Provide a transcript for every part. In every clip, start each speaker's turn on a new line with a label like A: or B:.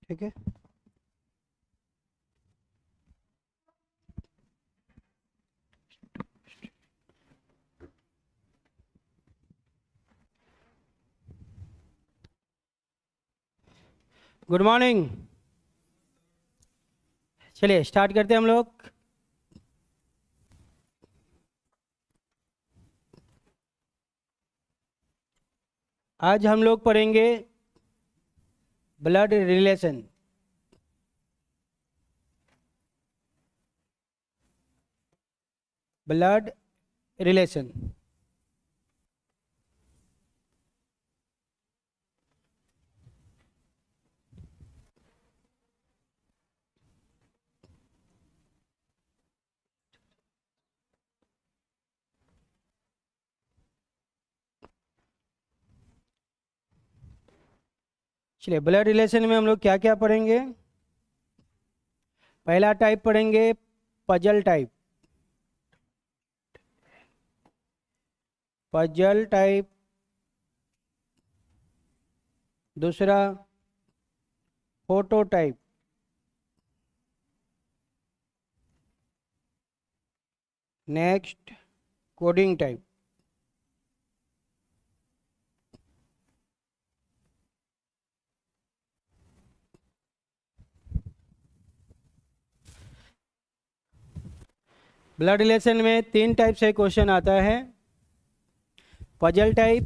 A: ठीक है। Good morning. चलिए स्टार्ट करते हैं हम लोग। आज हम लोग पढ़ेंगे ब्लड रिलेशन। Blood relation. चलिए ब्लड रिलेशन में हम लोग क्या क्या पढ़ेंगे। पहला टाइप पढ़ेंगे पजल टाइप। Puzzle type. दूसरा photo type. Next coding type. Blood relation में 3 टाइप से क्वेश्चन आता है। Puzzle type,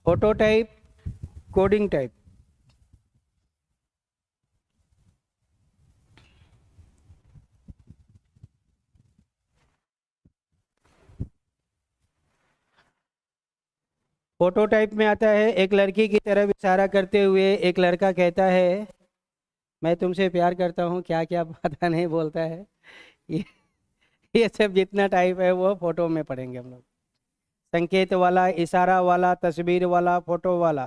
A: photo type, coding type. Photo type में आता है, एक लड़की की तरफ इशारा करते हुए एक लड़का कहता है मैं तुमसे प्यार करता हूँ, क्या क्या पता नहीं बोलता है। ये ये सब जितना टाइप है वो फोटो में पढ़ेंगे हम लोग। संकेत वाला, इशारा वाला, तस्वीर वाला, फोटो वाला,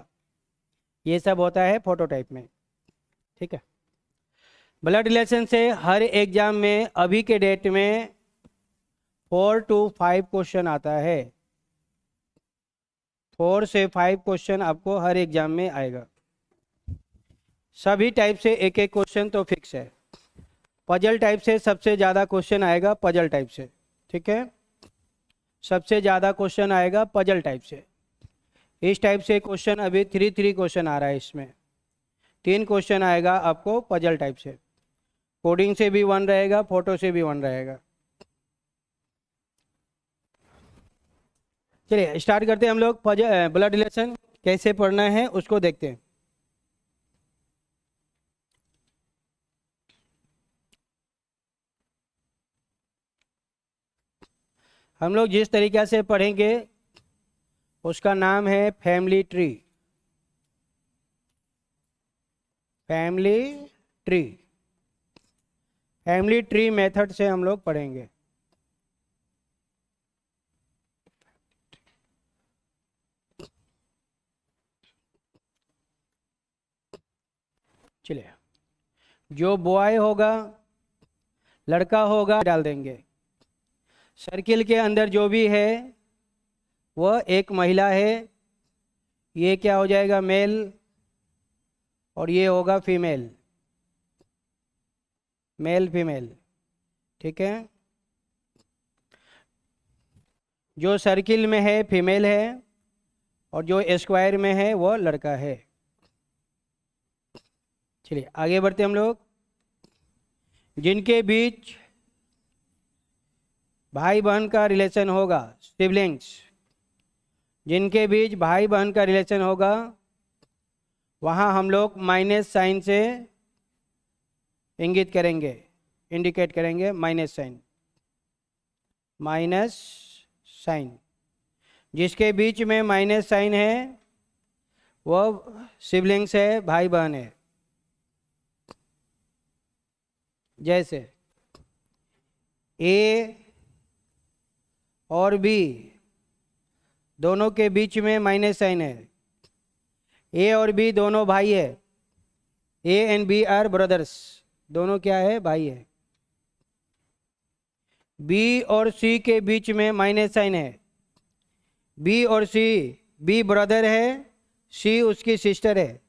A: ये सब होता है फोटो टाइप में। ठीक है। ब्लड रिलेशन से हर एग्जाम में अभी के डेट में 4 to 5 क्वेश्चन आता है। 4 से 5 क्वेश्चन आपको हर एग्जाम में आएगा। सभी टाइप से एक एक क्वेश्चन तो फिक्स है। पजल टाइप से सबसे ज़्यादा क्वेश्चन आएगा पजल टाइप से। ठीक है, सबसे ज़्यादा क्वेश्चन आएगा पजल टाइप से। इस टाइप से क्वेश्चन अभी 3 क्वेश्चन आ रहा है। इसमें 3 क्वेश्चन आएगा आपको पजल टाइप से। कोडिंग से भी 1 रहेगा, फोटो से भी 1 रहेगा। चलिए स्टार्ट करते हैं हम लोग। ब्लड रिलेशन कैसे पढ़ना है उसको देखते हैं। हम लोग जिस तरीक़े से पढ़ेंगे उसका नाम है family tree. Family tree. Family tree method से हम लोग पढ़ेंगे। चलिए, जो बॉय होगा, लड़का होगा, डाल देंगे। सर्किल के अंदर जो भी है वह एक महिला है। ये क्या हो जाएगा, मेल, और ये होगा फीमेल। Male female. ठीक है। जो सर्किल में है फीमेल है और जो स्क्वायर में है वो लड़का है। चलिए आगे बढ़ते हम लोग। जिनके बीच भाई बहन का रिलेशन होगा, सिबलिंग्स, जिनके बीच भाई बहन का रिलेशन होगा वहाँ हम लोग माइनस साइन से इंगित करेंगे, इंडिकेट करेंगे। Minus sign, minus sign. जिसके बीच में माइनस साइन है वह सिबलिंग्स है, भाई बहन है। जैसे ए और बी दोनों के बीच में माइनस साइन है। ए और बी दोनों भाई है। A and B are brothers, दोनों क्या है, भाई है। बी और सी के बीच में माइनस साइन है। बी और सी, बी ब्रदर है, सी उसकी सिस्टर है।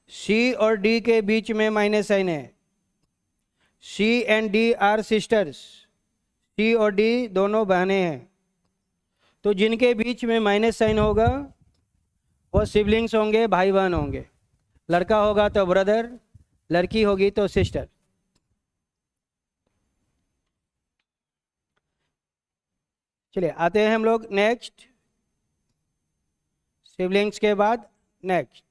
A: सी और डी के बीच में माइनस साइन है। सी एंड डी आर सिस्टर्स, सी और डी दोनों बहनें हैं। तो जिनके बीच में माइनस साइन होगा वो सिबलिंग्स होंगे, भाई बहन होंगे। लड़का होगा तो ब्रदर, लड़की होगी तो सिस्टर। चलिए आते हैं हम लोग नेक्स्ट, सिबलिंग्स के बाद नेक्स्ट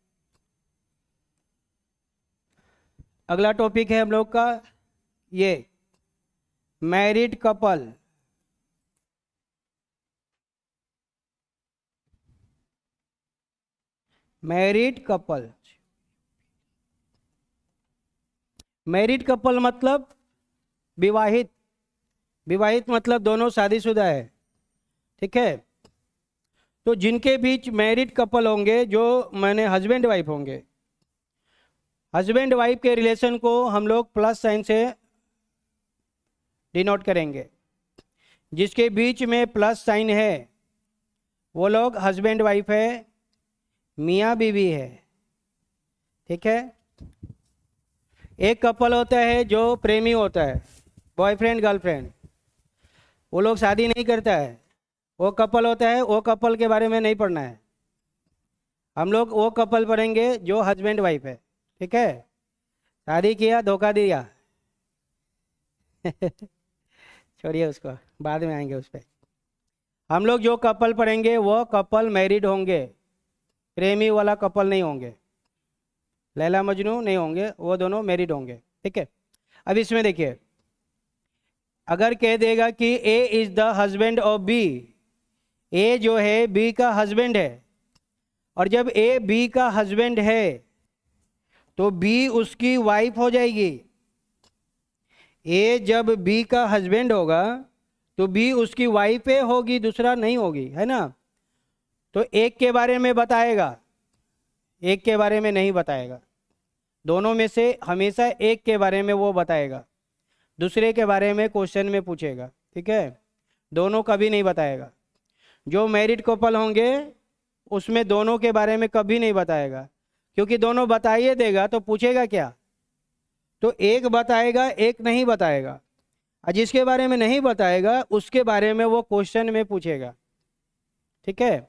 A: अगला टॉपिक है हम लोग का ये married couple. Married couple, married couple मतलब विवाहित, विवाहित मतलब दोनों शादीशुदा है, ठीक है। तो जिनके बीच मैरिड कपल होंगे, जो मैंने हस्बैंड वाइफ होंगे, हस्बैंड वाइफ के रिलेशन को हम लोग प्लस साइन से डिनोट करेंगे। जिसके बीच में प्लस साइन है वो लोग हस्बैंड वाइफ है, मियाँ बीवी है, ठीक है। एक कपल होता है जो प्रेमी होता है, बॉयफ्रेंड गर्लफ्रेंड, वो लोग शादी नहीं करता है, वो कपल होता है। वो कपल के बारे में नहीं पढ़ना है, हम लोग वो कपल पढ़ेंगे जो हस्बैंड वाइफ है, ठीक है। शादी किया, धोखा दिया छोड़िए उसको, बाद में आएंगे उस पर। हम लोग जो कपल पढ़ेंगे वो कपल मैरिड होंगे, प्रेमी वाला कपल नहीं होंगे, लैला मजनू नहीं होंगे, वो दोनों मैरिड होंगे, ठीक है। अब इसमें देखिए, अगर कह देगा कि A is the husband of B, A जो है बी का हस्बैंड है, और जब ए बी का हस्बैंड है तो बी उसकी वाइफ हो जाएगी। ए जब बी का हस्बैंड होगा तो बी उसकी वाइफ होगी, दूसरा नहीं होगी, है ना। तो एक के बारे में बताएगा, एक के बारे में नहीं बताएगा, दोनों में से हमेशा एक के बारे में वो बताएगा, दूसरे के बारे में क्वेश्चन में पूछेगा, ठीक है। दोनों कभी नहीं बताएगा। जो मैरिड कपल होंगे उसमें दोनों के बारे में कभी नहीं बताएगा, क्योंकि दोनों बताइए देगा तो पूछेगा क्या, तो एक बताएगा एक नहीं बताएगा, और जिसके बारे में नहीं बताएगा उसके बारे में वो क्वेश्चन में पूछेगा, ठीक है।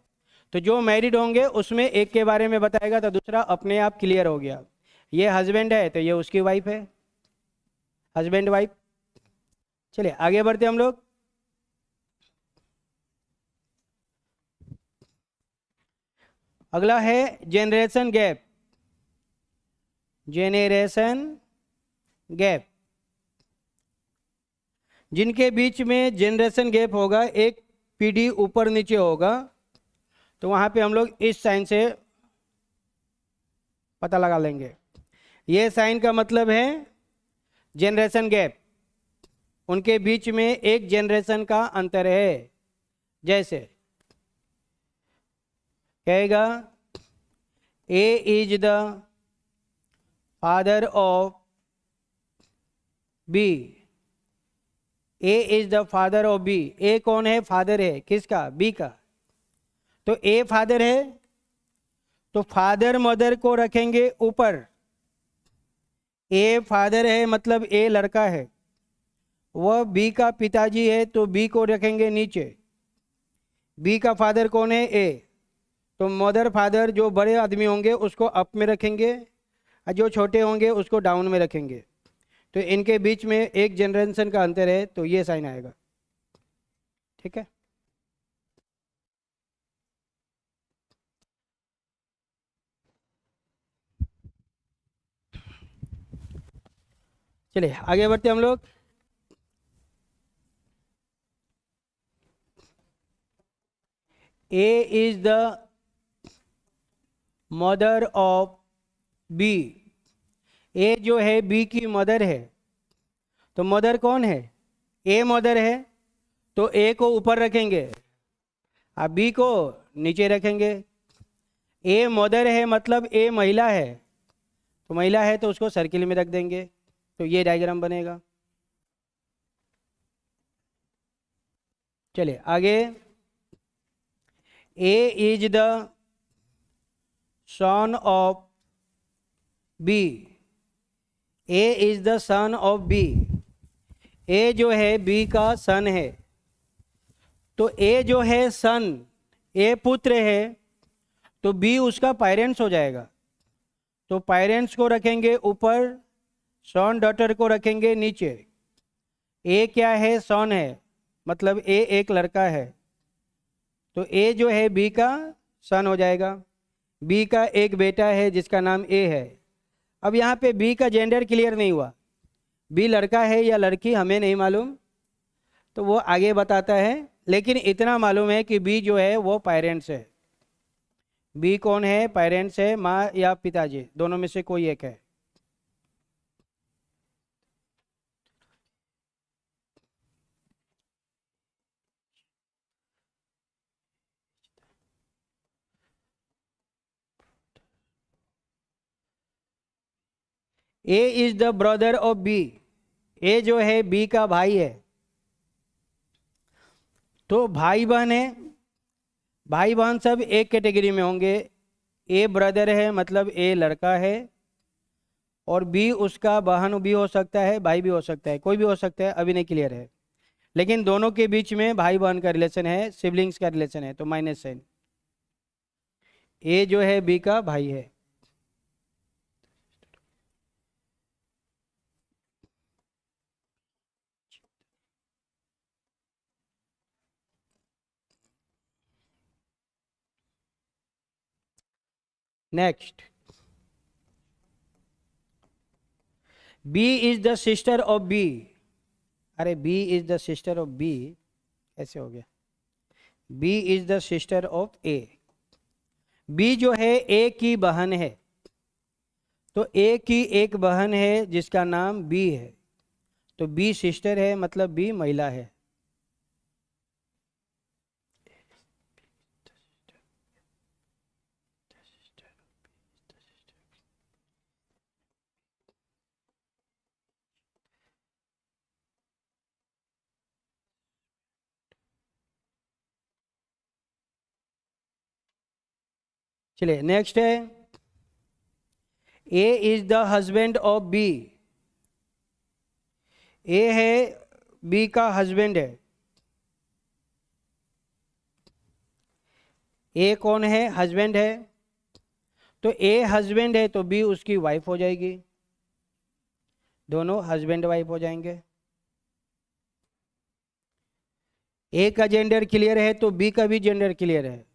A: तो जो मैरिड होंगे उसमें एक के बारे में बताएगा तो दूसरा अपने आप क्लियर हो गया। ये हस्बैंड है तो ये उसकी वाइफ है, हस्बैंड वाइफ। चलिए आगे बढ़ते हम लोग। अगला है जेनरेशन गैप, जेनरेशन गैप। जिनके बीच में जेनरेशन गैप होगा, एक पीढ़ी ऊपर नीचे होगा, तो वहां पे हम लोग इस साइन से पता लगा लेंगे। ये साइन का मतलब है जेनरेशन गैप, उनके बीच में एक जेनरेशन का अंतर है। जैसे कहेगा A is the father of B, A is the father of B. A कौन है? फादर है, किसका? बी का। तो ए फादर है तो फादर मदर को रखेंगे ऊपर। ए फादर है मतलब ए लड़का है, वह बी का पिताजी है तो बी को रखेंगे नीचे। बी का फादर कौन है? ए। तो मदर फादर जो बड़े आदमी होंगे उसको अप में रखेंगे और जो छोटे होंगे उसको डाउन में रखेंगे। तो इनके बीच में एक जनरेशन का अंतर है, तो ये साइन आएगा, ठीक है। चलिए आगे बढ़ते हम लोग। A is the mother of B. A जो है बी की मदर है, तो मदर कौन है? ए मदर है तो ए को ऊपर रखेंगे और बी को नीचे रखेंगे। ए मदर है मतलब ए महिला है, तो महिला है तो उसको सर्किल में रख देंगे, तो ये डायग्राम बनेगा। चलिए आगे। A is the son of B, A is the son of B, A जो है बी का सन है। तो ए जो है सन, ए पुत्र है, तो बी उसका पेरेंट्स हो जाएगा। तो पेरेंट्स को रखेंगे ऊपर, सन डॉटर को रखेंगे नीचे। ए क्या है? सन है, मतलब ए एक लड़का है, तो ए जो है बी का सन हो जाएगा। बी का एक बेटा है जिसका नाम ए है। अब यहाँ पे बी का जेंडर क्लियर नहीं हुआ, बी लड़का है या लड़की हमें नहीं मालूम, तो वो आगे बताता है। लेकिन इतना मालूम है कि बी जो है वो पेरेंट्स है। बी कौन है? पेरेंट्स है, माँ या पिताजी, दोनों में से कोई एक है। A is the brother of B, A जो है बी का भाई है। तो भाई बहन है, भाई बहन सब एक कैटेगरी में होंगे। ए ब्रदर है मतलब ए लड़का है, और बी उसका बहन भी हो सकता है, भाई भी हो सकता है, कोई भी हो सकता है, अभी नहीं क्लियर है। लेकिन दोनों के बीच में भाई बहन का रिलेशन है, सिबलिंग्स का रिलेशन है, तो माइनस साइन। ए जो है बी का भाई है। Next, B is the sister of B. अरे B is the sister of B ऐसे हो गया? B is the sister of A. B जो है ए की बहन है, तो ए की एक बहन है जिसका नाम बी है, तो बी सिस्टर है मतलब बी महिला है। चलिए नेक्स्ट है, A is the husband of B. A है बी का हस्बैंड है। ए कौन है? हस्बैंड है। तो ए हस्बैंड है तो बी उसकी वाइफ हो जाएगी, दोनों हस्बैंड वाइफ हो जाएंगे। ए का जेंडर क्लियर है तो बी का भी जेंडर क्लियर है।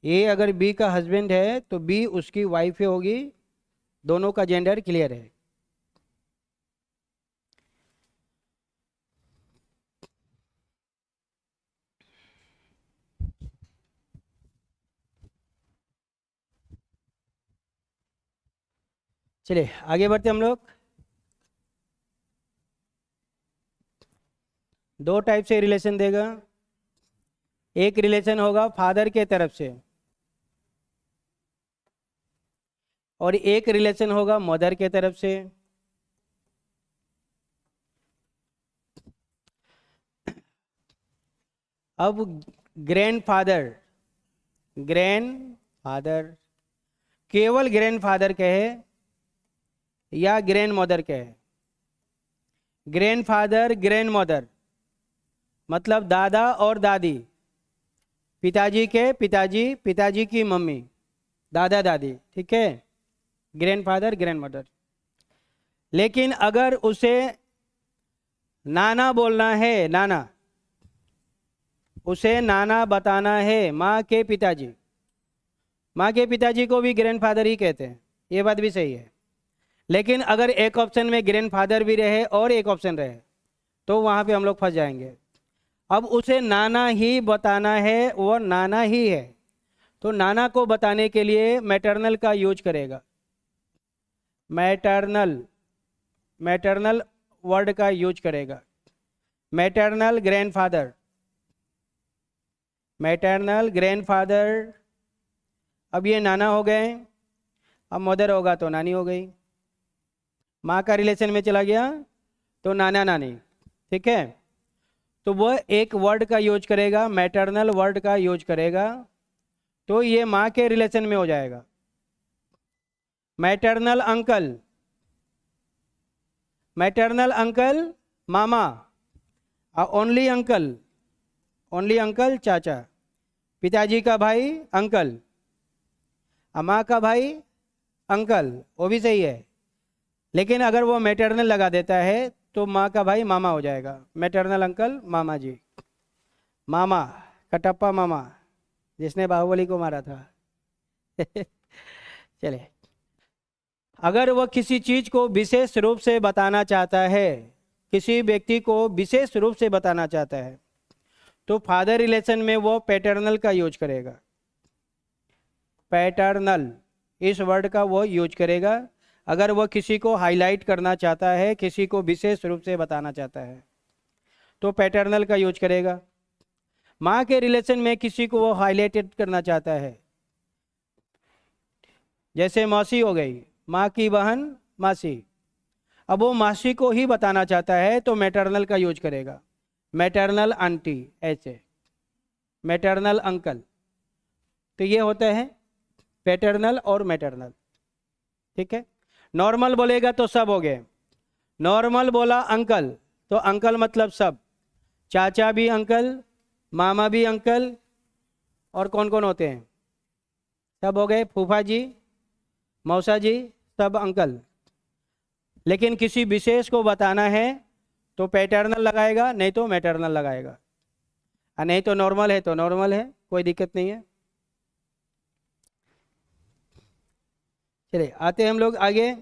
A: ए अगर बी का हस्बैंड है तो बी उसकी वाइफ होगी, दोनों का जेंडर क्लियर है। चलिए आगे बढ़ते हम लोग। दो टाइप से रिलेशन देगा। एक रिलेशन होगा फादर के तरफ से, और एक रिलेशन होगा मदर के तरफ से। अब ग्रैंडफादर, ग्रैंडफादर केवल ग्रैंडफादर कहे या ग्रैंड मदर कहे। ग्रैंडफादर ग्रैंड मदर मतलब दादा और दादी, पिताजी के पिताजी, पिताजी की मम्मी, दादा दादी, ठीक है, ग्रैंडफादर ग्रैंड मदर। लेकिन अगर उसे नाना बोलना है, नाना, उसे नाना बताना है, माँ के पिताजी, माँ के पिताजी को भी ग्रैंडफादर ही कहते हैं, ये बात भी सही है। लेकिन अगर एक ऑप्शन में ग्रैंडफादर भी रहे और एक ऑप्शन रहे तो वहाँ पे हम लोग फंस जाएंगे। अब उसे नाना ही बताना है, वो नाना ही है, तो नाना को बताने के लिए मैटरनल का यूज करेगा। मैटरनल, मैटरनल वर्ड का यूज करेगा। Maternal grandfather, maternal grandfather. अब ये नाना हो गए, अब मदर होगा तो नानी हो गई। माँ का रिलेशन में चला गया तो नाना नानी, ठीक है। तो वह एक वर्ड का यूज करेगा, मैटरनल वर्ड का यूज करेगा, तो ये माँ के रिलेशन में हो जाएगा। मैटरनल अंकल, मैटरनल अंकल मामा, ओनली अंकल, ओनली अंकल चाचा, पिताजी का भाई अंकल, माँ का भाई अंकल, वो भी सही है, लेकिन अगर वो मैटरनल लगा देता है तो माँ का भाई मामा हो जाएगा। मैटरनल अंकल मामा जी, मामा कटप्पा मामा जिसने बाहुबली को मारा था। चलिए, अगर वह किसी चीज को विशेष रूप से बताना चाहता है, किसी व्यक्ति को विशेष रूप से बताना चाहता है, तो फादर रिलेशन में वो पैटर्नल का यूज करेगा। पैटर्नल इस वर्ड का वो यूज करेगा अगर वो किसी को हाईलाइट करना चाहता है, किसी को विशेष रूप से बताना चाहता है, तो पैटर्नल का यूज करेगा। माँ के रिलेशन में किसी को वो हाईलाइटेड करना चाहता है, जैसे मौसी हो गई, माँ की बहन मासी, अब वो मासी को ही बताना चाहता है तो मैटरनल का यूज करेगा। मैटरनल आंटी, ऐसे मैटरनल अंकल, तो ये होता है पैटर्नल और मैटरनल। ठीक है, नॉर्मल बोलेगा तो सब हो गए। नॉर्मल बोला अंकल तो अंकल मतलब सब, चाचा भी अंकल, मामा भी अंकल, और कौन कौन होते हैं, सब हो गए, फूफा जी, मौसा जी, सब अंकल। लेकिन किसी विशेष को बताना है तो पैटर्नल लगाएगा, नहीं तो मैटरनल लगाएगा, नहीं तो नॉर्मल है तो नॉर्मल है, कोई दिक्कत नहीं है। चलिए आते हैं हम लोग आगे।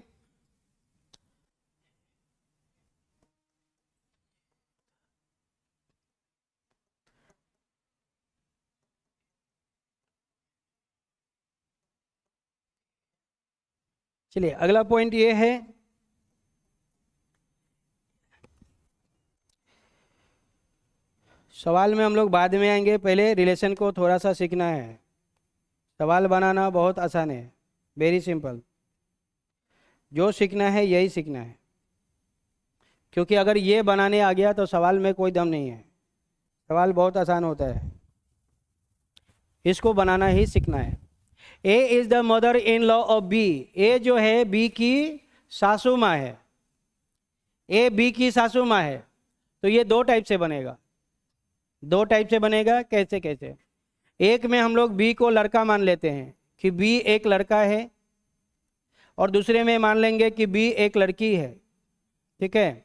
A: चलिए अगला पॉइंट ये है, सवाल में हम लोग बाद में आएंगे, पहले रिलेशन को थोड़ा सा सीखना है। सवाल बनाना बहुत आसान है, वेरी सिंपल। जो सीखना है यही सीखना है, क्योंकि अगर ये बनाने आ गया तो सवाल में कोई दम नहीं है। सवाल बहुत आसान होता है, इसको बनाना ही सीखना है। A is the mother in law of B, A जो है बी की सासू माँ है, ए बी की सासू माँ है, तो ये दो टाइप से बनेगा। दो टाइप से बनेगा, कैसे कैसे? एक में हम लोग बी को लड़का मान लेते हैं कि बी एक लड़का है, और दूसरे में मान लेंगे कि बी एक लड़की है। ठीक है,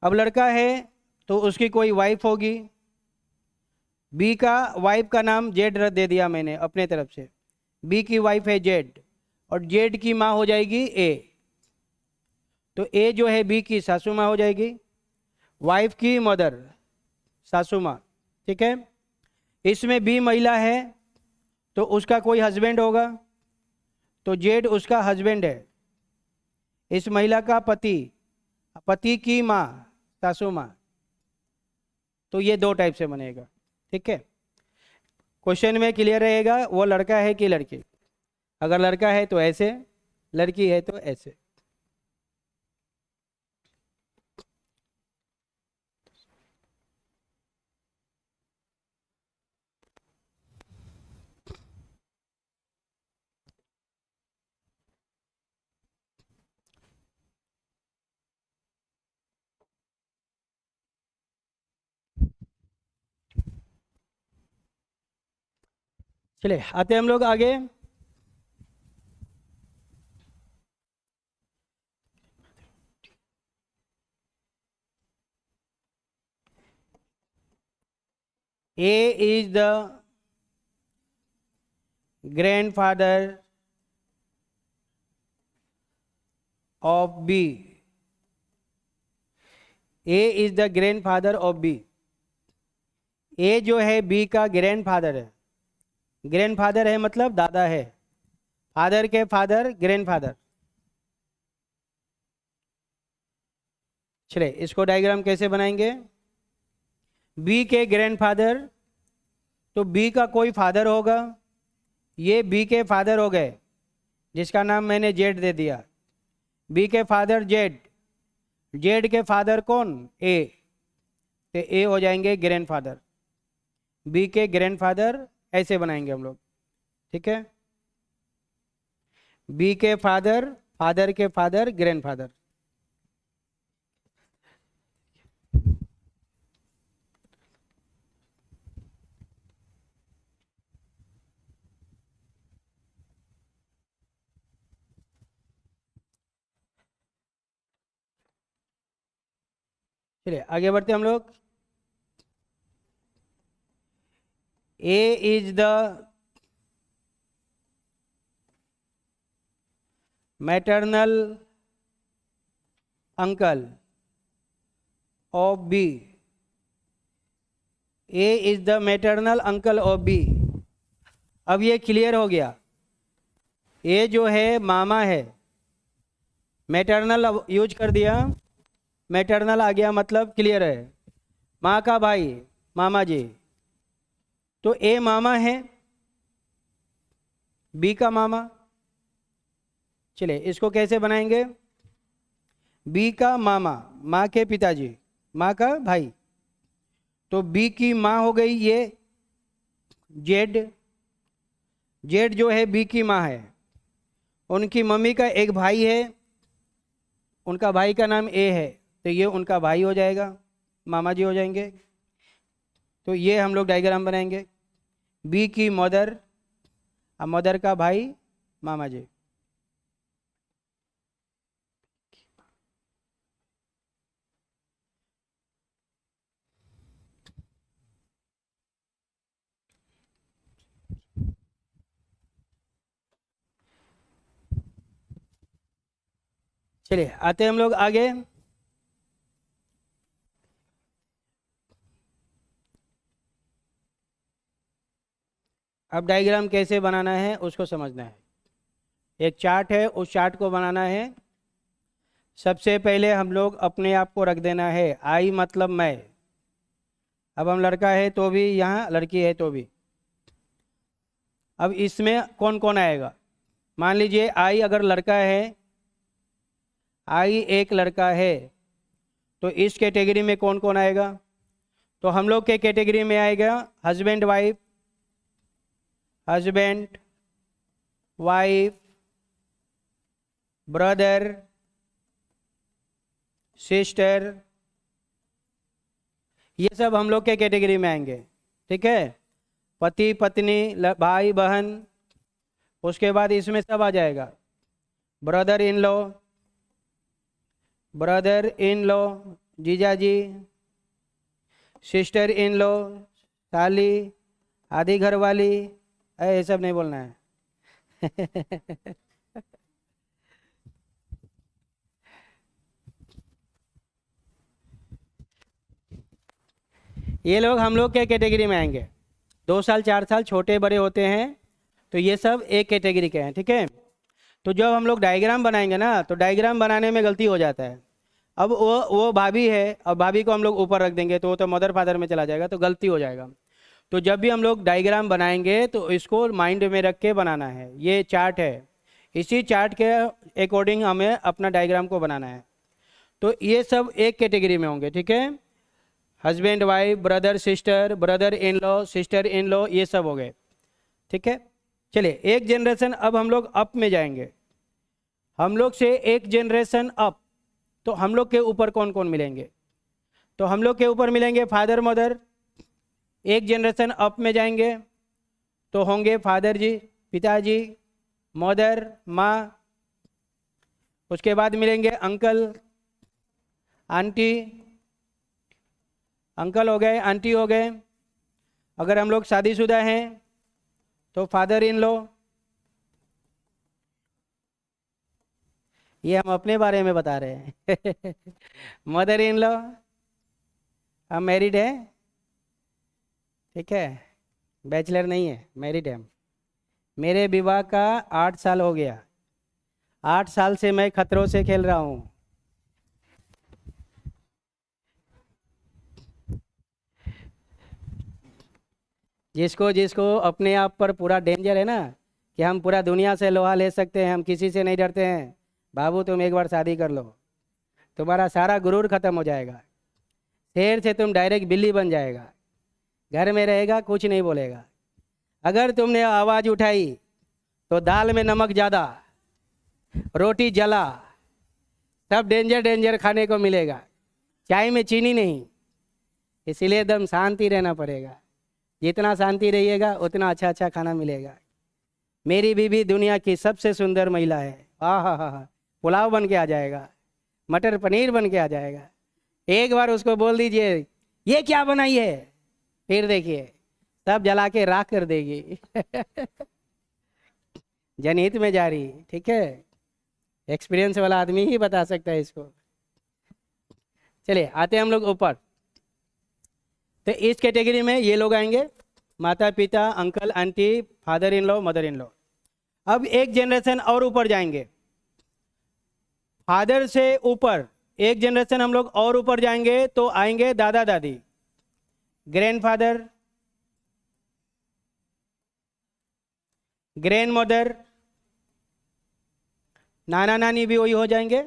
A: अब लड़का है तो उसकी कोई वाइफ होगी, बी का वाइफ का नाम जेड दे दिया मैंने अपने तरफ से, बी की वाइफ है जेड, और जेड की माँ हो जाएगी ए, तो ए जो है बी की सासू माँ हो जाएगी, वाइफ की मदर सासू माँ। ठीक है, इसमें बी महिला है तो उसका कोई हस्बैंड होगा, तो जेड उसका हस्बैंड है, इस महिला का पति, पति की माँ सासू माँ, तो ये दो टाइप से बनेगा। ठीक है, क्वेश्चन में क्लियर रहेगा वो लड़का है कि लड़की। अगर लड़का है तो ऐसे, लड़की है तो ऐसे। चलिए आते हैं हम लोग आगे। A is the grandfather of B. A is the grandfather of B. A जो है B का ग्रैंडफादर है। ग्रैंडफादर है मतलब दादा है, फादर के फादर ग्रैंडफादर। चलिए इसको डायग्राम कैसे बनाएंगे? बी के ग्रैंडफादर, तो बी का कोई फादर होगा, ये बी के फादर हो गए जिसका नाम मैंने जेड दे दिया, बी के फादर जेड, जेड के फादर कौन? ए, तो ए हो जाएंगे ग्रैंडफादर, बी के ग्रैंडफादर, ऐसे बनाएंगे हम लोग। ठीक है, बी के फादर, फादर के फादर, ग्रैंडफादर। चलिए आगे बढ़ते हम लोग। A is the maternal uncle of B. A is the maternal uncle of B. अब ये क्लियर हो गया, ए जो है मामा है, मैटरनल यूज कर दिया, मैटरनल आ गया मतलब क्लियर है। माँ का भाई मामा जी, तो ए मामा है, बी का मामा। चलिए इसको कैसे बनाएंगे? बी का मामा, माँ के पिताजी, माँ का भाई, तो बी की माँ हो गई ये जेड। जेड जो है बी की माँ है, उनकी मम्मी का एक भाई है, उनका भाई का नाम ए है, तो ये उनका भाई हो जाएगा, मामा जी हो जाएंगे। तो ये हम लोग डायग्राम बनाएंगे। बी की मदर, मदर का भाई मामा जी। चलिए आते हैं हम लोग आगे। अब डायग्राम कैसे बनाना है उसको समझना है। एक चार्ट है, उस चार्ट को बनाना है। सबसे पहले हम लोग अपने आप को रख देना है, आई मतलब मैं। अब हम लड़का है तो भी यहाँ, लड़की है तो भी। अब इसमें कौन कौन आएगा? मान लीजिए आई अगर लड़का है, आई एक लड़का है, तो इस कैटेगरी में कौन कौन आएगा? तो हम लोग के कैटेगरी में आएगा husband wife, husband wife, brother sister, ये सब हम लोग के कैटेगरी में आएंगे। ठीक है, पति पत्नी, भाई बहन, उसके बाद इसमें सब आ जाएगा। Brother in law, brother in law जीजाजी, सिस्टर इन लॉ साली, आधी घर वाली, ये सब नहीं बोलना है। ये लोग हम लोग के कैटेगरी में आएंगे। 2 साल 4 साल छोटे बड़े होते हैं, तो ये सब एक कैटेगरी के हैं। ठीक है, तो जब हम लोग डायग्राम बनाएंगे ना, तो डायग्राम बनाने में गलती हो जाता है। अब वो भाभी है, अब भाभी को हम लोग ऊपर रख देंगे तो वो तो मदर फादर में चला जाएगा, तो गलती हो जाएगा। तो जब भी हम लोग डायग्राम बनाएंगे तो इसको माइंड में रख के बनाना है। ये चार्ट है, इसी चार्ट के अकॉर्डिंग हमें अपना डायग्राम को बनाना है। तो ये सब एक कैटेगरी में होंगे। ठीक है, husband wife, brother sister, brother in law, sister in law, ये सब हो गए। ठीक है, चलिए एक जनरेशन अब हम लोग अप में जाएंगे। हम लोग से एक जनरेशन अप, तो हम लोग के ऊपर कौन कौन मिलेंगे? तो हम लोग के ऊपर मिलेंगे फादर मदर। एक जनरेशन अप में जाएंगे तो होंगे फादर जी, पिताजी, मदर, माँ। उसके बाद मिलेंगे अंकल आंटी, अंकल हो गए, आंटी हो गए। अगर हम लोग शादीशुदा हैं तो फादर इन लॉ। ये हम अपने बारे में बता रहे हैं। मदर इन लॉ, हम मैरिड है। ठीक है, बैचलर नहीं है, मैरिड है हम। मेरे विवाह का 8 साल हो गया। 8 साल से मैं खतरों से खेल रहा हूँ। जिसको जिसको अपने आप पर पूरा डेंजर है ना, कि हम पूरा दुनिया से लोहा ले सकते हैं, हम किसी से नहीं डरते हैं, बाबू तुम एक बार शादी कर लो, तुम्हारा सारा गुरूर खत्म हो जाएगा। शेर से तुम डायरेक्ट बिल्ली बन जाएगा, घर में रहेगा, कुछ नहीं बोलेगा। अगर तुमने आवाज़ उठाई तो दाल में नमक ज़्यादा, रोटी जला, सब डेंजर डेंजर खाने को मिलेगा। चाय में चीनी नहीं, इसीलिए एकदम शांति रहना पड़ेगा। जितना शांति रहिएगा उतना अच्छा अच्छा खाना मिलेगा। मेरी बीवी दुनिया की सबसे सुंदर महिला है। हा, पुलाव बन के आ जाएगा, मटर पनीर बन के आ जाएगा। एक बार उसको बोल दीजिए ये क्या बनाई है, फिर देखिए सब जला के राख कर देगी। जनहित में जारी, ठीक है। एक्सपीरियंस वाला आदमी ही बता सकता है इसको। चलिए आते हैं हम लोग ऊपर। तो इस कैटेगरी में ये लोग आएंगे, माता पिता, uncle aunty, father in law, mother in law. अब एक जनरेशन और ऊपर जाएंगे, फादर से ऊपर एक जनरेशन हम लोग और ऊपर जाएंगे तो आएंगे दादा दादी, ग्रैंडफादर, ग्रैंड मदर, नाना नानी भी वही हो जाएंगे।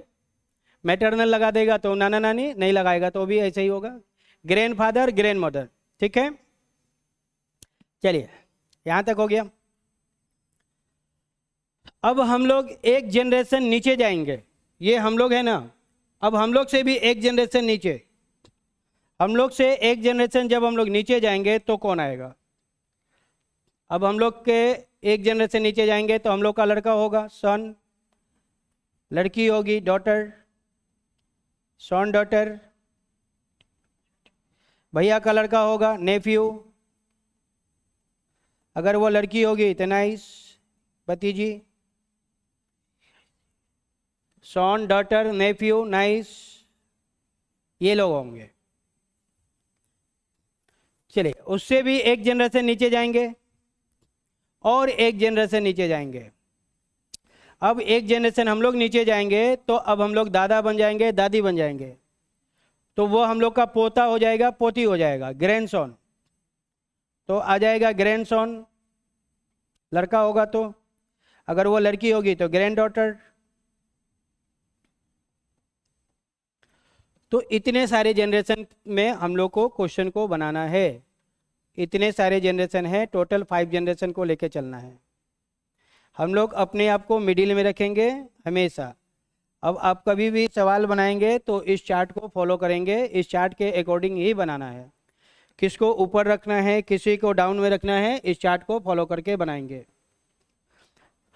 A: मैटरनल लगा देगा तो नाना नानी, नहीं लगाएगा तो भी ऐसे ही होगा, ग्रैंडफादर, ग्रैंड मदर। ठीक है, चलिए यहां तक हो गया। अब हम लोग एक जनरेशन नीचे जाएंगे, ये हम लोग है ना। अब हम लोग से भी एक जनरेशन नीचे, हम लोग से एक जनरेशन जब हम लोग नीचे जाएंगे तो कौन आएगा। अब हम लोग के एक जनरेशन नीचे जाएंगे तो हम लोग का लड़का होगा सन, लड़की होगी डॉटर, सन डॉटर, भैया का लड़का होगा नेफ्यू, अगर वो लड़की होगी तो नाइस भतीजी, सन डॉटर नेफ्यू नाइस, ये लोग होंगे। चलिए उससे भी एक जनरेशन नीचे जाएंगे और एक जनरेशन नीचे जाएंगे। अब एक जनरेशन हम लोग नीचे जाएंगे तो अब हम लोग दादा बन जाएंगे, दादी बन जाएंगे, तो वो हम लोग का पोता हो जाएगा, पोती हो जाएगा, ग्रैंडसन। तो आ जाएगा ग्रैंडसन, लड़का होगा तो, अगर वो लड़की होगी तो ग्रैंड डॉटर। तो इतने सारे जनरेशन में हम लोग को क्वेश्चन को बनाना है। इतने सारे जनरेशन है, टोटल 5 जनरेशन को लेके चलना है। हम लोग अपने आप को मिडिल में रखेंगे हमेशा। अब आप कभी भी सवाल बनाएंगे तो इस चार्ट को फॉलो करेंगे, इस चार्ट के अकॉर्डिंग ही बनाना है। किसको ऊपर रखना है, किसी को डाउन में रखना है, इस चार्ट को फॉलो करके बनाएंगे।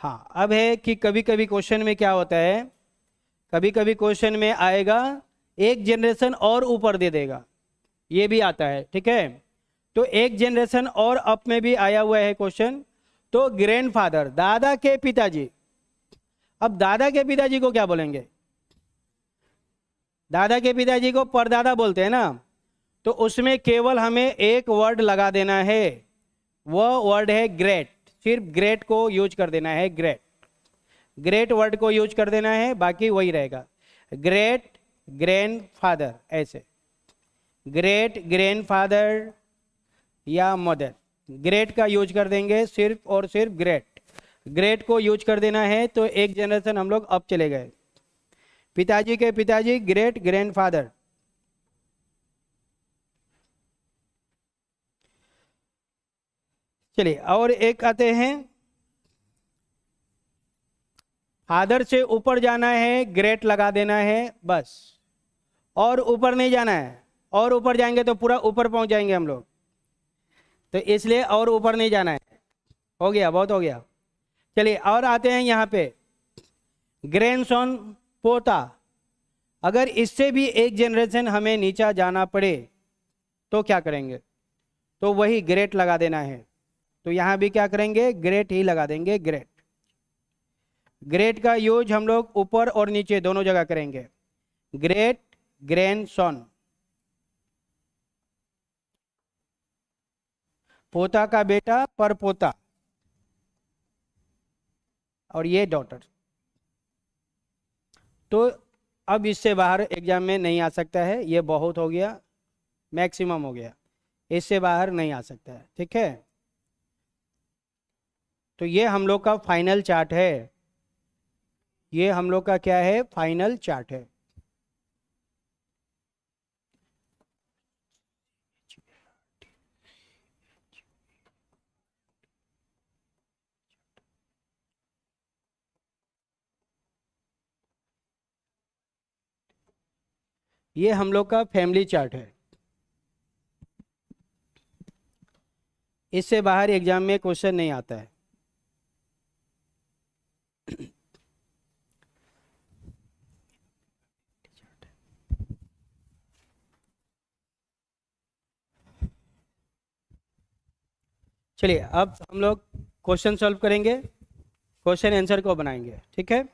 A: हाँ, अब है कि कभी कभी क्वेश्चन में क्या होता है, कभी कभी क्वेश्चन में आएगा एक जनरेशन और ऊपर दे देगा, ये भी आता है। ठीक है, तो एक जनरेशन और अप में भी आया हुआ है क्वेश्चन। तो ग्रैंडफादर, दादा के पिताजी। अब दादा के पिताजी को क्या बोलेंगे, दादा के पिताजी को परदादा बोलते हैं ना। तो उसमें केवल हमें एक वर्ड लगा देना है, वो वर्ड है ग्रेट। सिर्फ ग्रेट को यूज कर देना है, ग्रेट, ग्रेट वर्ड को यूज कर देना है, बाकी वही रहेगा। ग्रेट ग्रैंडफादर, ऐसे ग्रेट ग्रैंडफादर या मदर, ग्रेट का यूज कर देंगे सिर्फ और सिर्फ ग्रेट, ग्रेट को यूज कर देना है। तो एक जनरेशन हम लोग अब चले गए, पिताजी के पिताजी ग्रेट ग्रैंडफादर। चलिए और एक आते हैं, फादर से ऊपर जाना है, ग्रेट लगा देना है बस, और ऊपर नहीं जाना है। और ऊपर जाएंगे तो पूरा ऊपर पहुंच जाएंगे हम लोग, तो इसलिए और ऊपर नहीं जाना है। हो गया, बहुत हो गया। चलिए और आते हैं यहाँ पे, ग्रैंडसन, पोता। अगर इससे भी एक जनरेशन हमें नीचा जाना पड़े तो क्या करेंगे, तो वही ग्रेट लगा देना है। तो यहाँ भी क्या करेंगे, ग्रेट ही लगा देंगे, ग्रेट। ग्रेट का यूज हम लोग ऊपर और नीचे दोनों जगह करेंगे, ग्रेट ग्रैंडसन। पोता का बेटा, पर पोता, और ये डॉटर। तो अब इससे बाहर एग्जाम में नहीं आ सकता है, ये बहुत हो गया, मैक्सिमम हो गया, इससे बाहर नहीं आ सकता है। ठीक है, तो ये हम लोग का फाइनल चार्ट है, ये हम लोग का क्या है, फाइनल चार्ट है। ये हम लोग का फैमिली चार्ट है। इससे बाहर एग्जाम में क्वेश्चन नहीं आता है। चलिए अब हम लोग क्वेश्चन सॉल्व करेंगे, क्वेश्चन आंसर को बनाएंगे, ठीक है।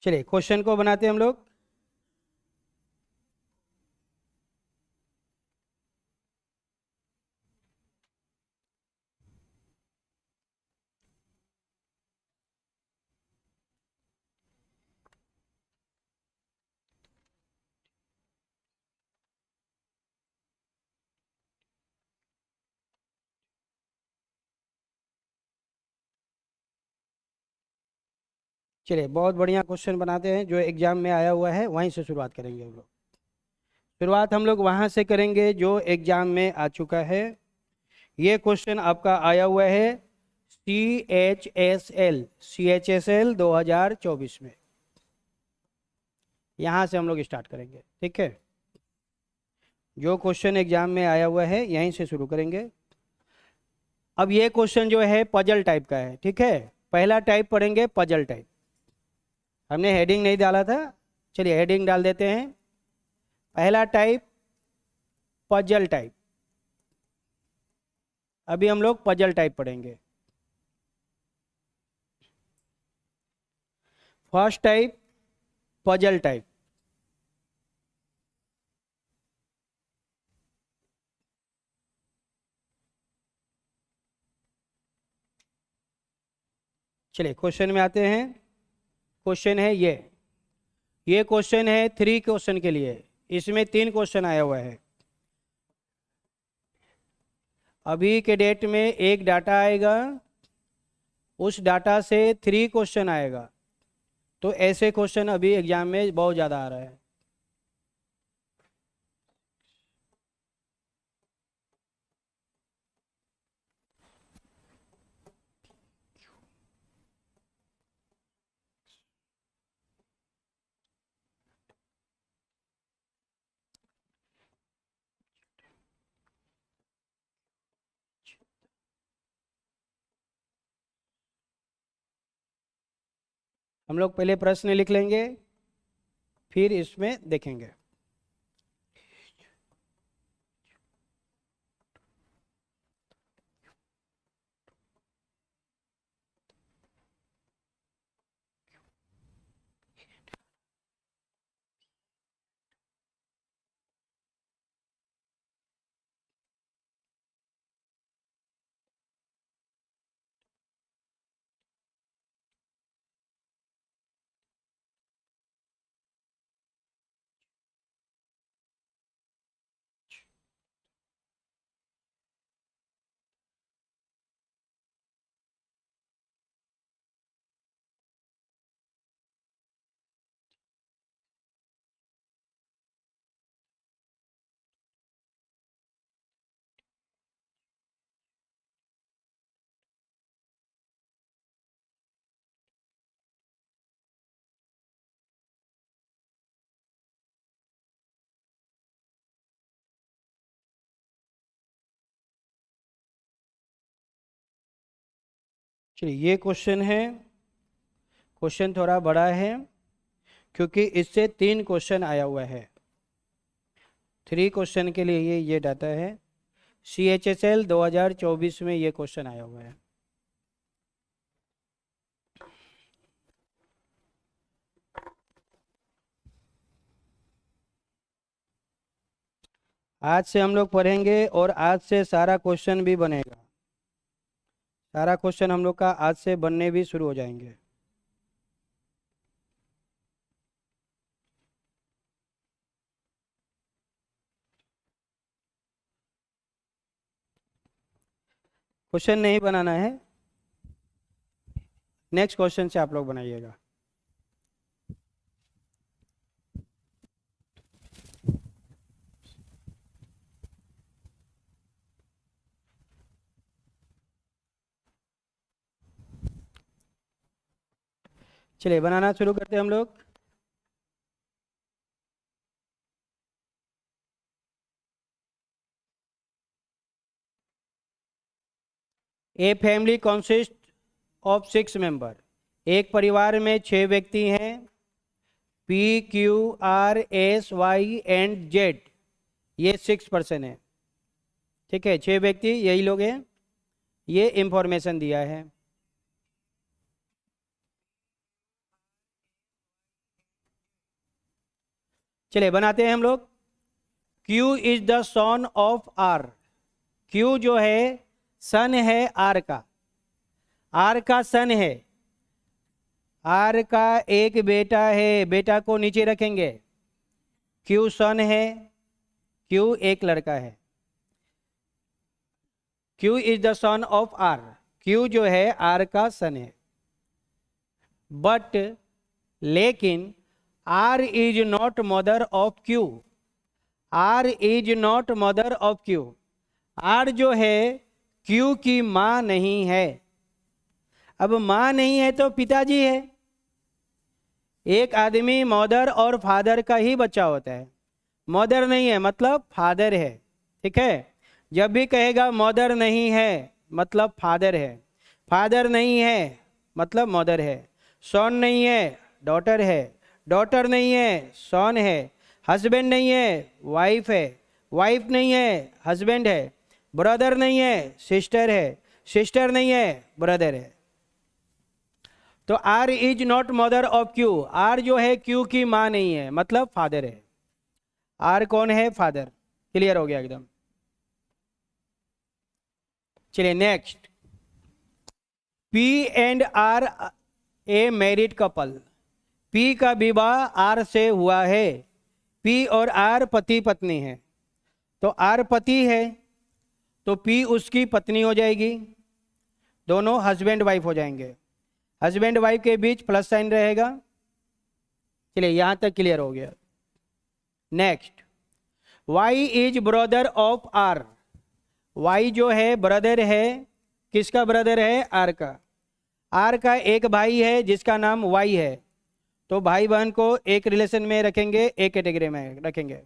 A: चलिए क्वेश्चन को बनाते हैं हम लोग। चलिए बहुत बढ़िया क्वेश्चन बनाते हैं, जो एग्जाम में आया हुआ है वहीं से शुरुआत करेंगे हम लोग। शुरुआत हम लोग वहां से करेंगे जो एग्जाम में आ चुका है। ये क्वेश्चन आपका आया हुआ है CHSL 2024 में। यहां से हम लोग स्टार्ट करेंगे, ठीक है। जो क्वेश्चन एग्जाम में आया हुआ है यहीं से शुरू करेंगे। अब ये क्वेश्चन जो है पजल टाइप का है, ठीक है। पहला टाइप पढ़ेंगे पजल टाइप। हमने हेडिंग नहीं डाला था, चलिए हेडिंग डाल देते हैं। पहला टाइप पजल टाइप। अभी हम लोग पजल टाइप पढ़ेंगे। First type puzzle type. चलिए क्वेश्चन में आते हैं। क्वेश्चन है ये क्वेश्चन है 3 क्वेश्चन के लिए। इसमें 3 क्वेश्चन आया हुआ है। अभी के डेट में एक डाटा आएगा, उस डाटा से 3 क्वेश्चन आएगा। तो ऐसे क्वेश्चन अभी एग्जाम में बहुत ज़्यादा आ रहा है। हम लोग पहले प्रश्न लिख लेंगे, फिर इसमें देखेंगे। चलिए ये क्वेश्चन है। क्वेश्चन थोड़ा बड़ा है क्योंकि इससे 3 क्वेश्चन आया हुआ है। 3 क्वेश्चन के लिए ये डाटा है। CHSL 2024 में ये क्वेश्चन आया हुआ है। आज से हम लोग पढ़ेंगे और आज से सारा क्वेश्चन भी बनेगा। सारा क्वेश्चन हम लोग का आज से बनने भी शुरू हो जाएंगे। क्वेश्चन नहीं बनाना है, नेक्स्ट क्वेश्चन से आप लोग बनाइएगा। चलिए बनाना शुरू करते हैं हम लोग। A family consist of 6 member. एक परिवार में 6 व्यक्ति हैं। P Q R S Y and Z, ये 6 पर्सन है। ठीक है, 6 व्यक्ति यही लोग हैं। ये इंफॉर्मेशन दिया है। चलिए बनाते हैं हम लोग। Q is the son of R। Q जो है सन है R का। R का सन है। R का एक बेटा है, बेटा को नीचे रखेंगे। Q सन है, Q एक लड़का है। Q is the son of R। Q जो है R का सन है। बट लेकिन R is not mother of Q। R is not mother of Q। R जो है Q की माँ नहीं है। अब माँ नहीं है तो पिताजी है। एक आदमी मदर और फादर का ही बच्चा होता है। मदर नहीं है मतलब फादर है। ठीक है, जब भी कहेगा मदर नहीं है मतलब फादर है। फादर नहीं है मतलब मदर है। सन नहीं है डॉटर है। डॉटर नहीं है सन है। हस्बैंड नहीं है वाइफ है। वाइफ नहीं है हस्बैंड है। ब्रदर नहीं है सिस्टर है। सिस्टर नहीं है ब्रदर है। तो R is not mother of Q. R जो है क्यू की माँ नहीं है मतलब फादर है। आर कौन है? फादर। क्लियर हो गया एकदम। चलिए next. P and R are married couple. P का विवाह आर से हुआ है। पी और आर पति पत्नी है। तो आर पति है तो पी उसकी पत्नी हो जाएगी। दोनों हस्बैंड वाइफ हो जाएंगे। हस्बैंड वाइफ के बीच प्लस साइन रहेगा। चलिए यहां तक क्लियर हो गया। Next, Y is brother of R. Y जो है ब्रदर है। किसका ब्रदर है? आर का। आर का एक भाई है जिसका नाम वाई है। तो भाई बहन को एक रिलेशन में रखेंगे, एक कैटेगरी में रखेंगे,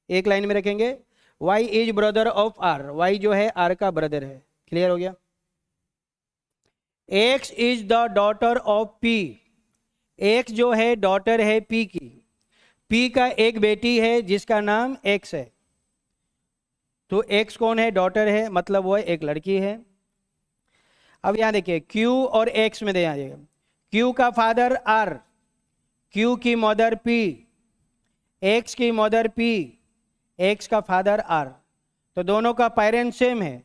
A: एक लाइन में रखेंगे। Y is brother of R. Y जो है आर का ब्रदर है। क्लियर हो गया। X is the daughter of P. X जो है डॉटर है पी की। पी का एक बेटी है जिसका नाम एक्स है। तो एक्स कौन है? डॉटर है, मतलब वो एक लड़की है। अब यहां देखिए क्यू और एक्स में ध्यान दिएगा। क्यू का फादर आर, क्यू की मदर पी, एक्स की मदर पी, एक्स का फादर आर। तो दोनों का पेरेंट सेम है।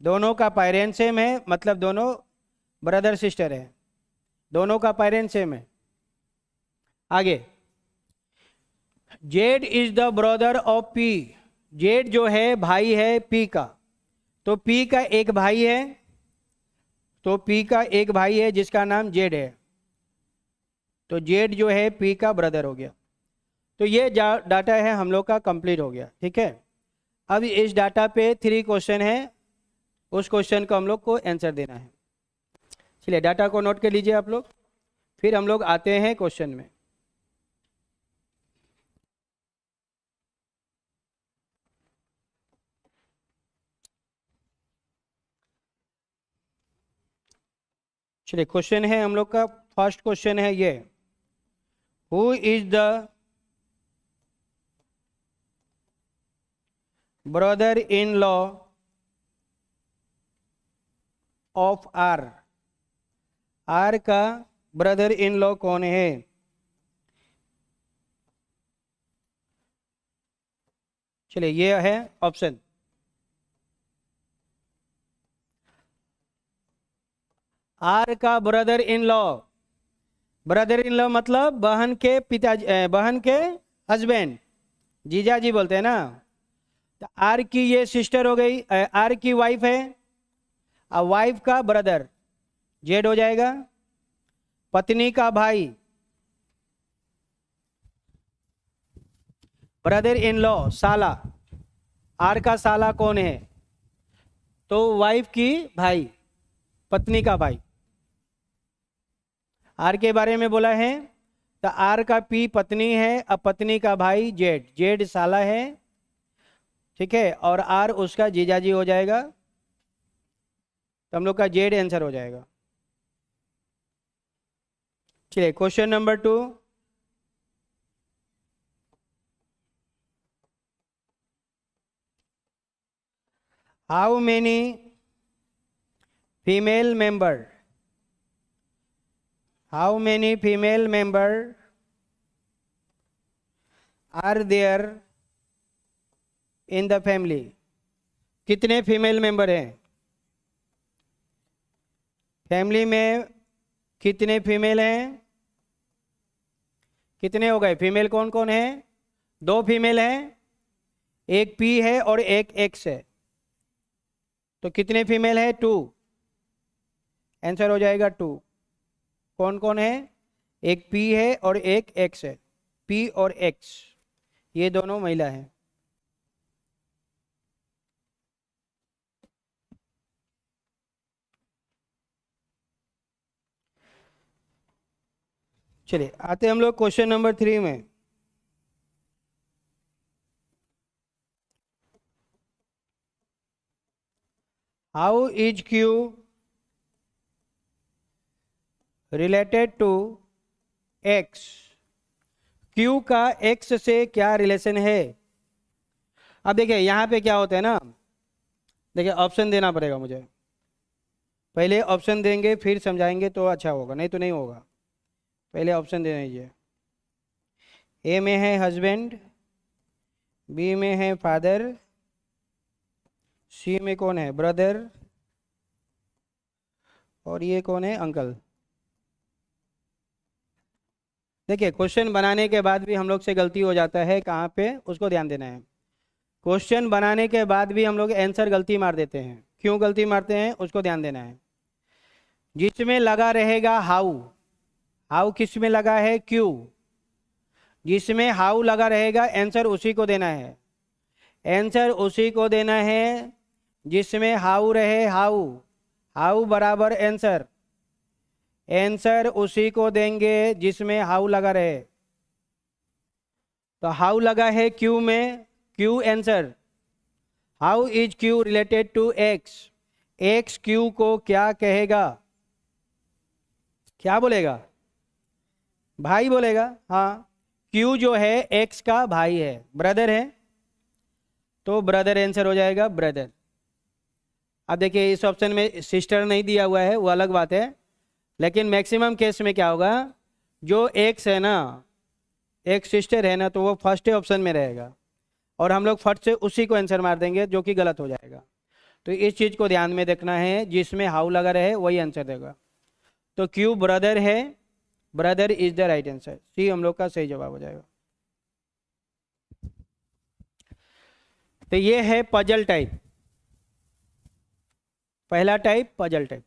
A: दोनों का पेरेंट सेम है मतलब दोनों ब्रदर सिस्टर है। दोनों का पेरेंट सेम है। आगे, Z is the brother of P. Z जो है भाई है पी का। तो पी का एक भाई है। तो पी का एक भाई है जिसका नाम जेड है। तो जेड जो है पी का ब्रदर हो गया। तो ये डाटा है हम लोग का कंप्लीट हो गया। ठीक है, अब इस डाटा पे 3 क्वेश्चन है। उस क्वेश्चन को हम लोग को आंसर देना है। चलिए डाटा को नोट कर लीजिए आप लोग, फिर हम लोग आते हैं क्वेश्चन में। चलिए क्वेश्चन है हम लोग का, फर्स्ट क्वेश्चन है ये, who is the brother in law of R. R का ब्रदर इन लॉ कौन है? चलिए ये है ऑप्शन। आर का brother in law. Brother in law मतलब बहन के पिताजी, बहन के हस्बैंड, जीजा जी बोलते हैं ना। तो आर की ये सिस्टर हो गई, आर की वाइफ है। और वाइफ का ब्रदर जेड हो जाएगा। पत्नी का भाई, ब्रदर इन लॉ साला। आर का साला कौन है? तो वाइफ की भाई, पत्नी का भाई। आर के बारे में बोला है तो आर का पी पत्नी है, अब पत्नी का भाई जेड, जेड साला है, ठीक है, और आर उसका जीजाजी हो जाएगा, तो हम लोग का जेड आंसर हो जाएगा। चलिए question number 2, how many female member, how many female member are there in the family, कितने फीमेल मेंबर हैं फैमिली में, कितने फीमेल हैं, कितने हो गए फीमेल, कौन कौन है, 2 फीमेल हैं, एक पी है और एक एक्स है, तो कितने फीमेल है 2, आंसर हो जाएगा 2। कौन कौन है, एक पी है और एक एक्स है, पी और एक्स ये दोनों महिला हैं। चलिए आते हम लोग क्वेश्चन नंबर 3 में। How is Q related to X, Q का एक्स से क्या रिलेशन है। अब देखिए यहाँ पे क्या होता है ना, देखिए ऑप्शन देना पड़ेगा मुझे, पहले ऑप्शन देंगे फिर समझाएंगे तो अच्छा होगा, नहीं तो नहीं होगा, पहले ऑप्शन दे दीजिए। ए में है हस्बैंड, बी में है फादर, सी में कौन है ब्रदर, और ये कौन है अंकल। देखिए क्वेश्चन बनाने के बाद भी हम लोग से गलती हो जाता है, कहाँ पे उसको ध्यान देना है। क्वेश्चन बनाने के बाद भी हम लोग आंसर गलती मार देते हैं, क्यों गलती मारते हैं उसको ध्यान देना है। जिसमें लगा रहेगा हाउ, हाउ किस में लगा है क्यू, जिसमें हाउ लगा रहेगा आंसर उसी को देना है, आंसर उसी को देना है जिसमें हाउ रहे, हाउ, हाउ बराबर आंसर, आंसर उसी को देंगे जिसमें हाउ लगा रहे। तो हाउ लगा है क्यू में, Q answer, how is Q related to X, X Q को क्या कहेगा, क्या बोलेगा, भाई बोलेगा, हाँ, क्यू जो है एक्स का भाई है, ब्रदर है, तो ब्रदर आंसर हो जाएगा ब्रदर। अब देखिए इस ऑप्शन में सिस्टर नहीं दिया हुआ है वो अलग बात है, लेकिन मैक्सिमम केस में क्या होगा, जो एक्स है ना, एक सिस्टर है ना, तो वो फर्स्ट ऑप्शन में रहेगा और हम लोग फट से उसी को आंसर मार देंगे जो कि गलत हो जाएगा। तो इस चीज़ को ध्यान में देखना है, जिसमें हाउ लगा रहे वही आंसर देगा। तो क्यू ब्रदर है, brother is the right answer, C हम लोग का सही जवाब हो जाएगा। तो ये है पजल टाइप, पहला टाइप पजल टाइप।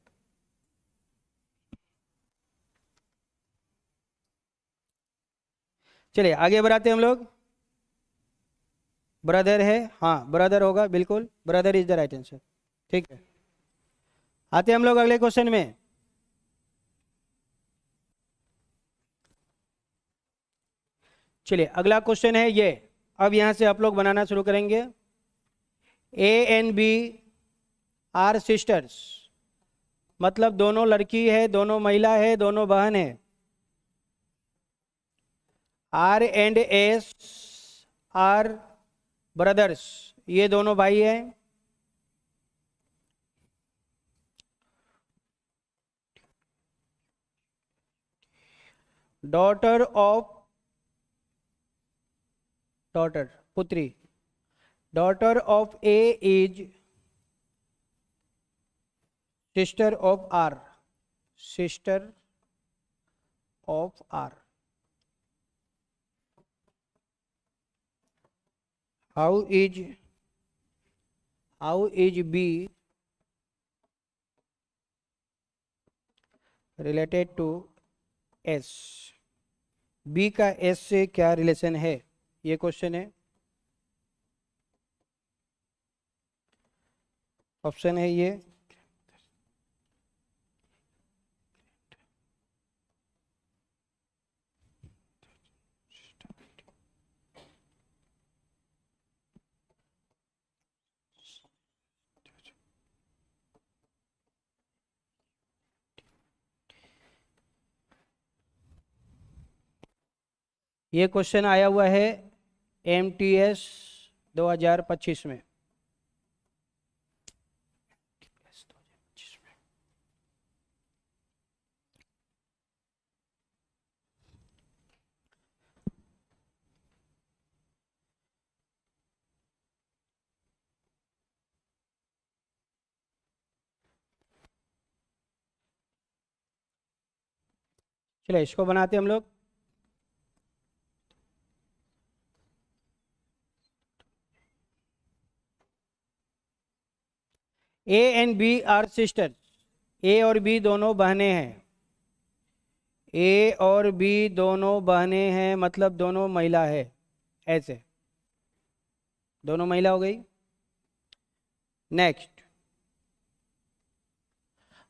A: चलिए आगे बढ़ाते हैं हम लोग। ब्रदर है, हाँ ब्रदर होगा बिल्कुल, brother is the right answer, ठीक है। आते हैं हम लोग अगले क्वेश्चन में। चलिए अगला क्वेश्चन है ये, अब यहां से आप लोग बनाना शुरू करेंगे। A and B are sisters, मतलब दोनों लड़की है, दोनों महिला है, दोनों बहन है। R and S are brothers, ये दोनों भाई हैं। डॉटर ऑफ, डॉटर पुत्री, daughter of A is sister of R, sister of R. How is B related to S, B का एस से क्या रिलेशन है, ये क्वेश्चन है। ऑप्शन है ये, ये क्वेश्चन आया हुआ है MTS 2025 में। चलिए इसको बनाते हम लोग। A and B are sister. A और B दोनों बहनें हैं। A और B दोनों बहनें हैं मतलब दोनों महिला है, ऐसे दोनों महिला हो गई। Next,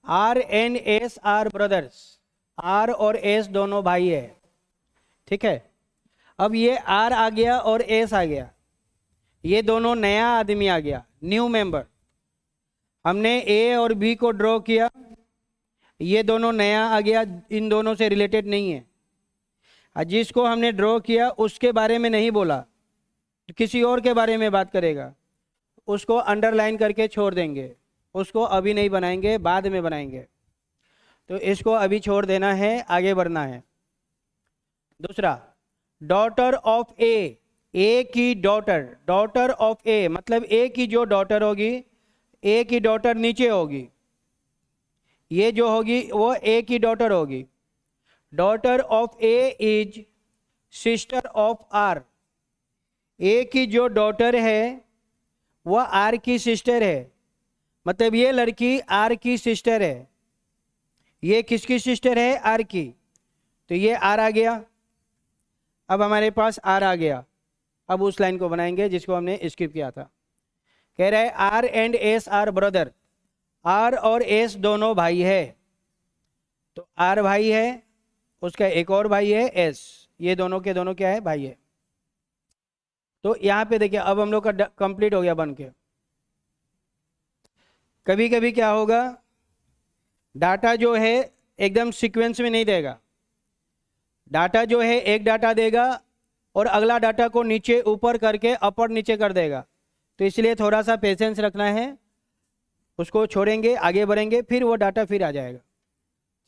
A: R and S are brothers. R और S दोनों भाई है, ठीक है। अब ये R आ गया और S आ गया, ये दोनों नया आदमी आ गया, न्यू मेंबर। हमने A और B को ड्रॉ किया, ये दोनों नया आ गया, इन दोनों से रिलेटेड नहीं है। जिसको हमने ड्रॉ किया उसके बारे में नहीं बोला, किसी और के बारे में बात करेगा, उसको अंडरलाइन करके छोड़ देंगे, उसको अभी नहीं बनाएंगे, बाद में बनाएंगे। तो इसको अभी छोड़ देना है, आगे बढ़ना है। दूसरा, डॉटर ऑफ ए की डॉटर, डॉटर ऑफ ए मतलब ए की जो डॉटर होगी, ए की डॉटर नीचे होगी, ये जो होगी वो ए की डॉटर होगी। Daughter of A is sister of R. A की जो डॉटर है वह आर की सिस्टर है, मतलब ये लड़की आर की सिस्टर है। ये किसकी सिस्टर है? आर की। तो ये आर आ गया, अब हमारे पास आर आ गया। अब उस लाइन को बनाएंगे जिसको हमने स्किप किया था। कह रहा है R and S are brother. R और एस दोनों भाई है, तो आर भाई है, उसका एक और भाई है एस, ये दोनों के दोनों क्या है? भाई है। तो यहाँ पे देखिए अब हम लोग का कंप्लीट हो गया बन के। कभी कभी क्या होगा, डाटा जो है एकदम सीक्वेंस में नहीं देगा, डाटा जो है एक डाटा देगा और अगला डाटा को नीचे ऊपर करके अपर नीचे कर देगा। तो इसलिए थोड़ा सा पेशेंस रखना है, उसको छोड़ेंगे, आगे बढ़ेंगे, फिर वो डाटा फिर आ जाएगा।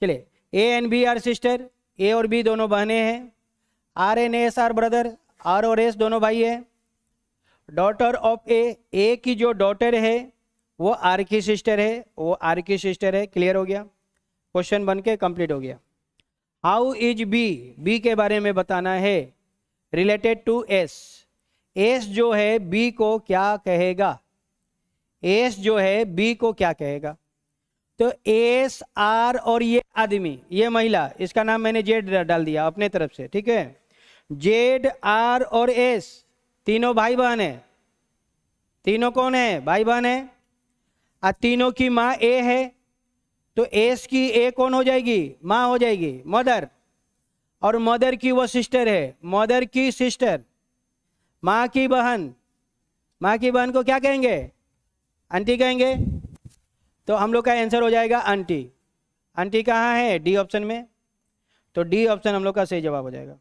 A: चलिए, A and B are sister, A और बी दोनों बहनें हैं। R and S are brother, R और एस दोनों भाई है। डॉटर ऑफ ए की जो डॉटर है वो आर की सिस्टर है, वो आर की सिस्टर है। क्लियर हो गया? क्वेश्चन बन के कंप्लीट हो गया। हाउ इज बी, बी के बारे में बताना है रिलेटेड टू एस। एस जो है बी को क्या कहेगा? एस जो है बी को क्या कहेगा? तो एस आर और ये आदमी, ये महिला, इसका नाम मैंने जेड डाल दिया अपने तरफ से, ठीक है। जेड आर और एस तीनों भाई बहन है। तीनों कौन है? भाई बहन है। और तीनों की माँ ए है, तो एस की ए कौन हो जाएगी? माँ हो जाएगी, मदर। और मदर की वो सिस्टर है, मदर की सिस्टर, माँ की बहन। माँ की बहन को क्या कहेंगे? आंटी कहेंगे। तो हम लोग का आंसर हो जाएगा आंटी। आंटी कहाँ है? डी ऑप्शन में। तो डी ऑप्शन हम लोग का सही जवाब हो जाएगा।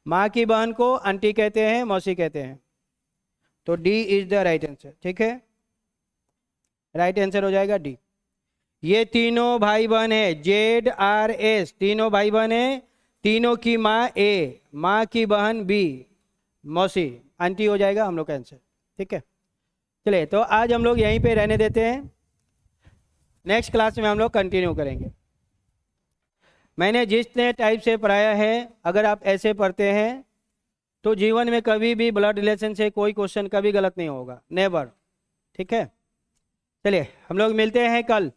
A: माँ की बहन को आंटी कहते हैं, मौसी कहते हैं। तो D is the right answer, ठीक है। राइट आंसर हो जाएगा डी। ये तीनों भाई बहन है, जेड आर एस, तीनों भाई बहन है। तीनों की माँ ए, माँ की बहन बी, मौसी, आंटी हो जाएगा हम लोग का आंसर, ठीक है। चलिए, तो आज हम लोग यहीं पे रहने देते हैं, नेक्स्ट क्लास में हम लोग कंटिन्यू करेंगे। मैंने जितने टाइप से पढ़ाया है, अगर आप ऐसे पढ़ते हैं तो जीवन में कभी भी ब्लड रिलेशन से कोई क्वेश्चन कभी गलत नहीं होगा, नेवर, ठीक है। चलिए हम लोग मिलते हैं कल।